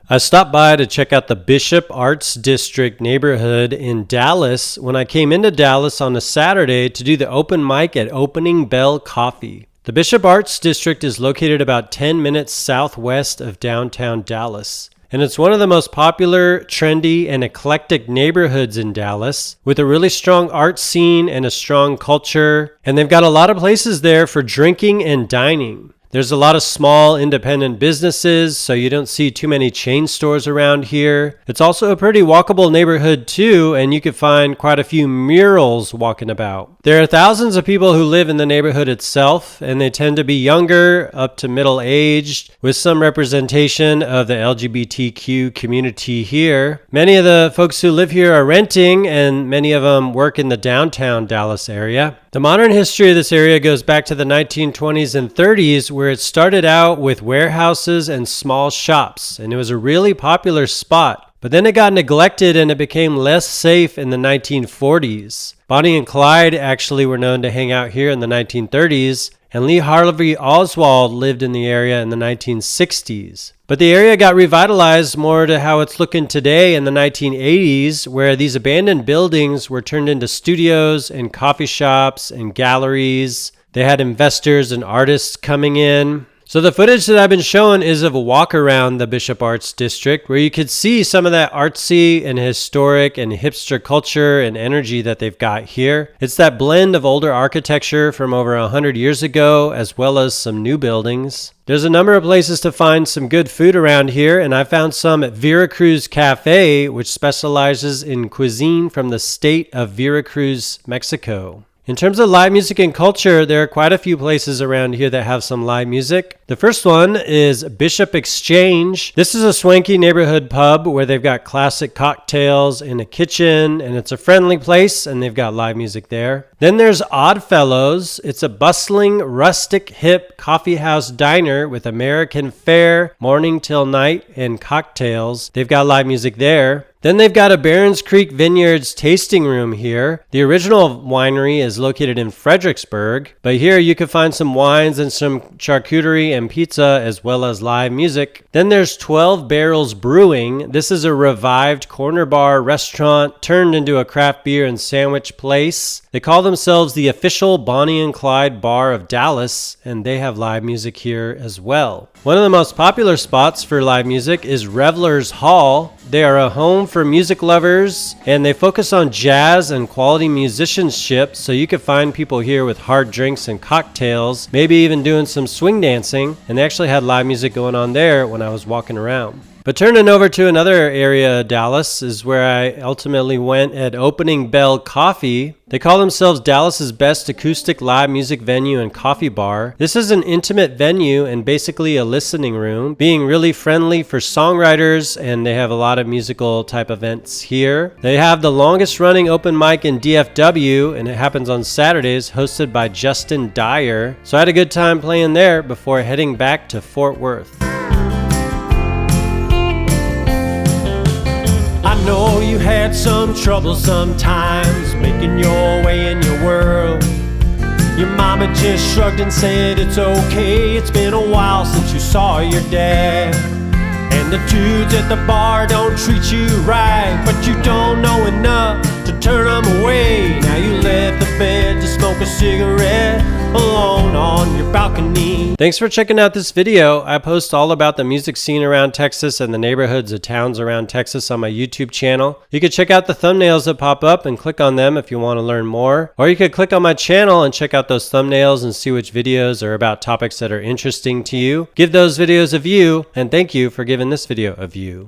I stopped by to check out the Bishop Arts District neighborhood in Dallas when I came into Dallas on a Saturday to do the open mic at Opening Bell Coffee. The Bishop Arts District is located about 10 minutes southwest of downtown Dallas. And it's one of the most popular, trendy, and eclectic neighborhoods in Dallas, with a really strong art scene and a strong culture. And they've got a lot of places there for drinking and dining. There's a lot of small independent businesses, so you don't see too many chain stores around here. It's also a pretty walkable neighborhood too, and you can find quite a few murals walking about. There are thousands of people who live in the neighborhood itself, and they tend to be younger, up to middle-aged, with some representation of the LGBTQ community here. Many of the folks who live here are renting, and many of them work in the downtown Dallas area. The modern history of this area goes back to the 1920s and 30s, where it started out with warehouses and small shops, and it was a really popular spot. But then it got neglected and it became less safe in the 1940s. Bonnie and Clyde actually were known to hang out here in the 1930s, and Lee Harvey Oswald lived in the area in the 1960s. But the area got revitalized more to how it's looking today in the 1980s, where these abandoned buildings were turned into studios and coffee shops and galleries. They had investors and artists coming in. So the footage that I've been showing is of a walk around the Bishop Arts District, where you could see some of that artsy and historic and hipster culture and energy that they've got here. It's that blend of older architecture from over 100 years ago, as well as some new buildings. There's a number of places to find some good food around here, and I found some at Veracruz Cafe, which specializes in cuisine from the state of Veracruz, Mexico. In terms of live music and culture, there are quite a few places around here that have some live music. The first one is Bishop Exchange. This is a swanky neighborhood pub where they've got classic cocktails in a kitchen, and it's a friendly place, and they've got live music there. Then there's Oddfellows. It's a bustling, rustic, hip coffee house diner with American fare, morning till night, and cocktails. They've got live music there. Then they've got a Barron's Creek Vineyards tasting room here. The original winery is located in Fredericksburg, but here you can find some wines and some charcuterie and pizza, as well as live music. Then there's 12 Barrels Brewing. This is a revived corner bar restaurant turned into a craft beer and sandwich place. They call themselves the official Bonnie and Clyde bar of Dallas, and they have live music here as well. One of the most popular spots for live music is Reveler's Hall. They are a home for music lovers, and they focus on jazz and quality musicianship, so you can find people here with hard drinks and cocktails, maybe even doing some swing dancing, and they actually had live music going on there when I was walking around. But turning over to another area of Dallas is where I ultimately went at Opening Bell Coffee. They call themselves Dallas's best acoustic live music venue and coffee bar. This is an intimate venue and basically a listening room, being really friendly for songwriters, and they have a lot of musical type events here. They have the longest running open mic in DFW, and it happens on Saturdays, hosted by Justin Dyer. So I had a good time playing there before heading back to Fort Worth. I know you had some trouble sometimes making your way in your world. Your mama just shrugged and said it's okay, it's been a while since you saw your dad. And the dudes at the bar don't treat you right, but you don't know enough to turn them away. Now you left the bed to smoke a cigarette alone on your balcony. Thanks for checking out this video. I post all about the music scene around Texas and the neighborhoods of towns around Texas on my YouTube channel. You can check out the thumbnails that pop up and click on them if you want to learn more. Or you could click on my channel and check out those thumbnails and see which videos are about topics that are interesting to you. Give those videos a view, and thank you for giving this video a view.